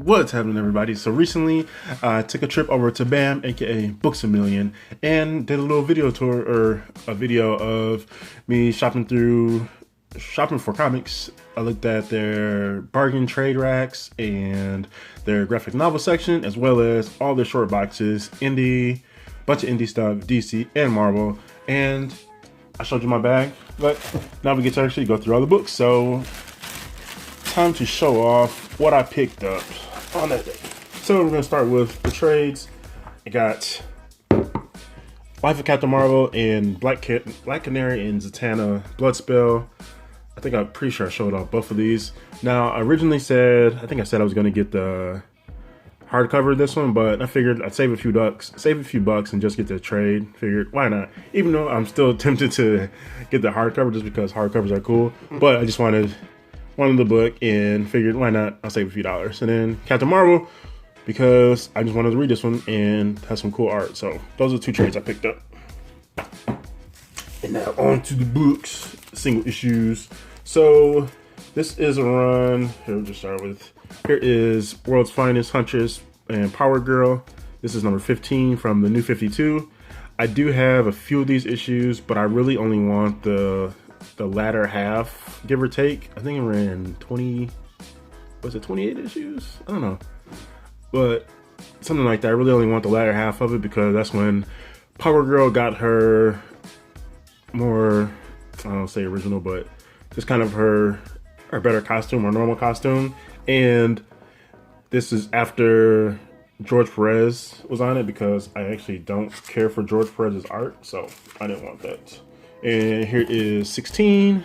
What's happening, everybody? So recently I took a trip over to BAM, aka Books A Million, and did a little video tour, or a video of me shopping for comics. I looked at their bargain trade racks and their graphic novel section, as well as all their short boxes, bunch of indie stuff, DC and Marvel, and I showed you my bag, but now we get to actually go through all the books. So time to show off what I picked up on that day. So we're gonna start with the trades. I got Life of Captain Marvel and Black Canary and Zatanna Bloodspell. I'm pretty sure I showed off both of these. Now, I originally said, I was gonna get the hardcover of this one, but I figured I'd save a few bucks and just get the trade. Figured, why not? Even though I'm still tempted to get the hardcover just because hardcovers are cool, but I just wanted the book and figured, why not? I'll save a few dollars. And then Captain Marvel, because I just wanted to read this one and have some cool art. So those are the two trades I picked up. And now on to the books, single issues. So this is a run. Here, we'll just start with, here is World's Finest, Huntress, and Power Girl. This is number 15 from the New 52. I do have a few of these issues, but I really only want the latter half, give or take. I think I ran 28 issues? I don't know. But something like that. I really only want the latter half of it because that's when Power Girl got her more, I don't say original, but just kind of her better costume, or normal costume. And this is after George Perez was on it, because I actually don't care for George Perez's art, so I didn't want that. And here is 16,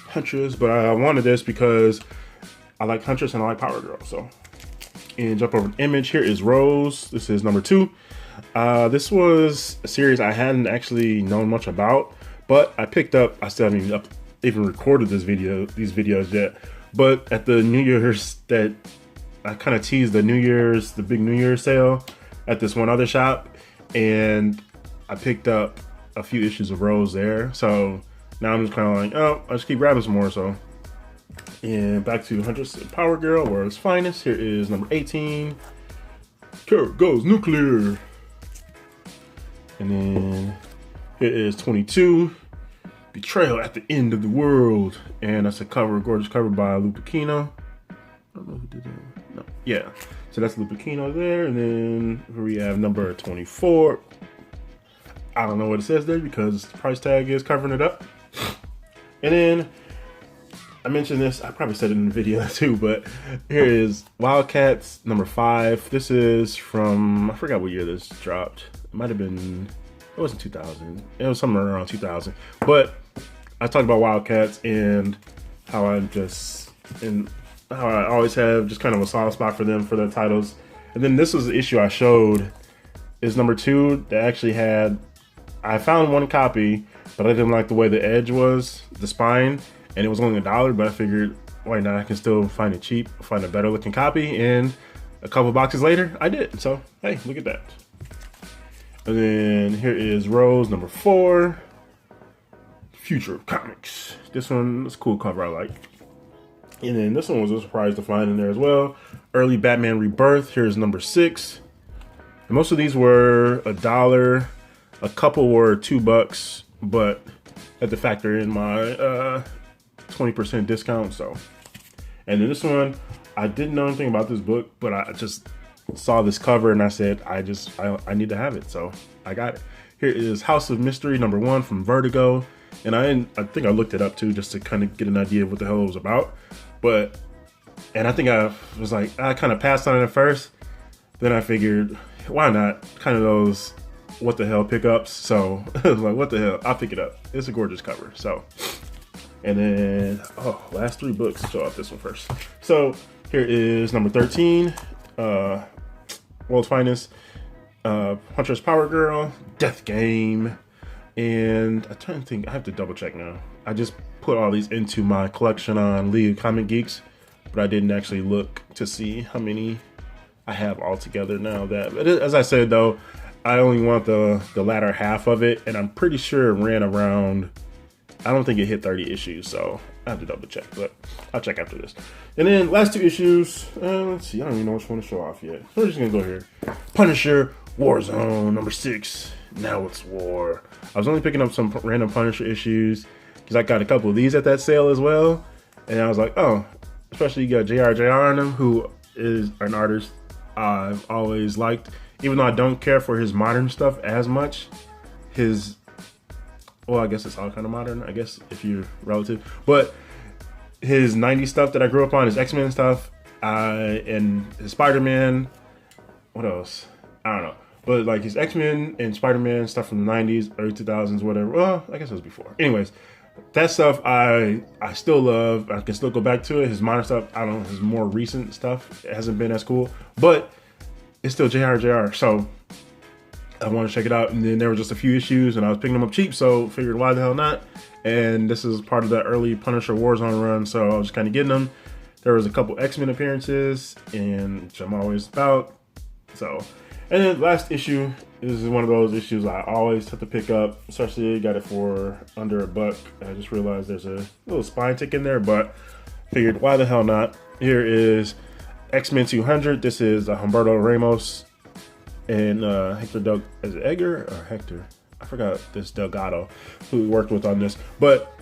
Huntress, but I wanted this because I like Huntress and I like Power Girl. So, and jump over to Image. Here is Rose. This is number 2. This was a series I hadn't actually known much about, but I picked up. I still haven't even recorded these videos yet. But at the New Year's, that I kind of teased the big New Year's sale at this one other shop, and I picked up a few issues of Rose there. So now I'm just kind of like, oh, I'll just keep grabbing some more. So, and back to Huntress and Power Girl, World's Finest. Here is number 18. Kara goes nuclear. And then here is 22. Betrayal at the End of the World. And that's a gorgeous cover by Lupicino. I don't know who did that. No. Yeah. So that's Lupicino there. And then here we have number 24. I don't know what it says there because the price tag is covering it up. And then I mentioned this, I probably said it in the video too, but here is Wildcats number 5. This is from, I forgot what year this dropped. It might have been, it wasn't 2000. It was somewhere around 2000. But I talked about Wildcats and how I always have just kind of a soft spot for them, for their titles. And then this was the issue I showed, is number 2 that actually had, I found one copy, but I didn't like the way the edge was, the spine, and it was only $1, but I figured, why not? I can still find it cheap, find a better looking copy, and a couple boxes later, I did. So, hey, look at that. And then here is Rose, number 4, Future of Comics. This one is a cool cover, I like. And then this one was a surprise to find in there as well. Early Batman Rebirth, here's number 6. And most of these were $1. A couple were $2, but I had to factor in my 20% discount. So, and then this one, I didn't know anything about this book, but I just saw this cover and I said, I need to have it. So I got it. Here is House of Mystery number 1 from Vertigo, and I think I looked it up too, just to kind of get an idea of what the hell it was about. And I think I was like, I kind of passed on it at first. Then I figured, why not? Kind of those what the hell pickups. So I was like, what the hell? I'll pick it up. It's a gorgeous cover. So, and then, last 3 books. Show off this one first. So here is number 13, World's Finest, Huntress, Power Girl, Death Game. And I'm trying to think, I have to double check now. I just put all these into my collection on League of Comic Geeks, but I didn't actually look to see how many I have all together now. But as I said though, I only want the latter half of it, and I'm pretty sure it ran around, I don't think it hit 30 issues, so I have to double check, but I'll check after this. And then last 2 issues. Let's see. I don't even know which one to show off yet. So we're just gonna go here. Punisher Warzone number 6. Now it's war. I was only picking up some random Punisher issues because I got a couple of these at that sale as well, and I was like, oh, especially you got JR on them, who is an artist I've always liked, even though I don't care for his modern stuff as much. Well, I guess it's all kind of modern, I guess, if you're relative. But his 90s stuff that I grew up on, his X-Men stuff, and his Spider-Man. What else? I don't know. But like his X-Men and Spider-Man stuff from the 90s, early 2000s, whatever. Well, I guess it was before. Anyways, that stuff I still love. I can still go back to it. His modern stuff, I don't know, his more recent stuff, it hasn't been as cool. But it's still JR. So I want to check it out. And then there were just a few issues and I was picking them up cheap, so figured why the hell not. And this is part of the early Punisher Warzone run, so I was just kind of getting them. There was a couple X-Men appearances, and which I'm always about. So, and then last issue, this is one of those issues I always have to pick up, especially got it for under $1. I just realized there's a little spine tick in there, but figured why the hell not. Here is X-Men 200. This is Humberto Ramos and is it Edgar or Hector? I forgot this Delgado who we worked with on this, but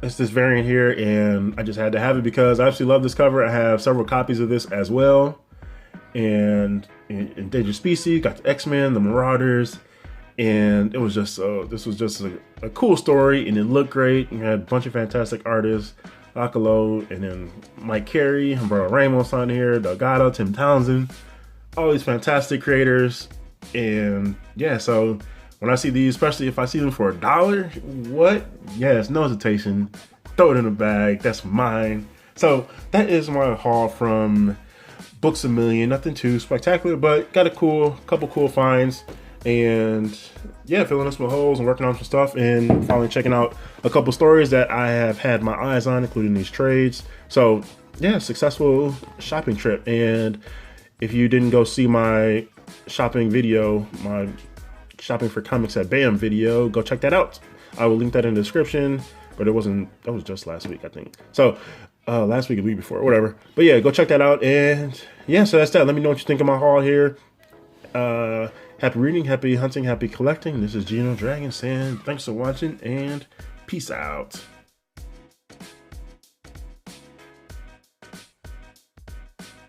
it's this variant here, and I just had to have it because I absolutely love this cover. I have several copies of this as well, and Endangered Species, got the X-Men, the Marauders, and it was just this was just a cool story, and it looked great. You had a bunch of fantastic artists, Lacalo, and then Mike Carey, Humberto Ramos on here, Delgado, Tim Townsend, all these fantastic creators. And yeah, so when I see these, especially if I see them for $1, what? Yes, no hesitation, throw it in a bag, that's mine. So that is my haul from Books A Million. Nothing too spectacular, but got a couple cool finds. And yeah, filling in some holes and working on some stuff, and finally checking out a couple stories that I have had my eyes on, including these trades. So yeah, successful shopping trip. And if you didn't go see my shopping video, my shopping for comics at BAM video, go check that out. I will link that in the description, but that was just last week, I think. So last week or the week before, whatever. But yeah, go check that out. And yeah, so that's that. Let me know what you think of my haul here. Happy reading, happy hunting, happy collecting. This is GENOTHADRAGON saying thanks for watching, and peace out.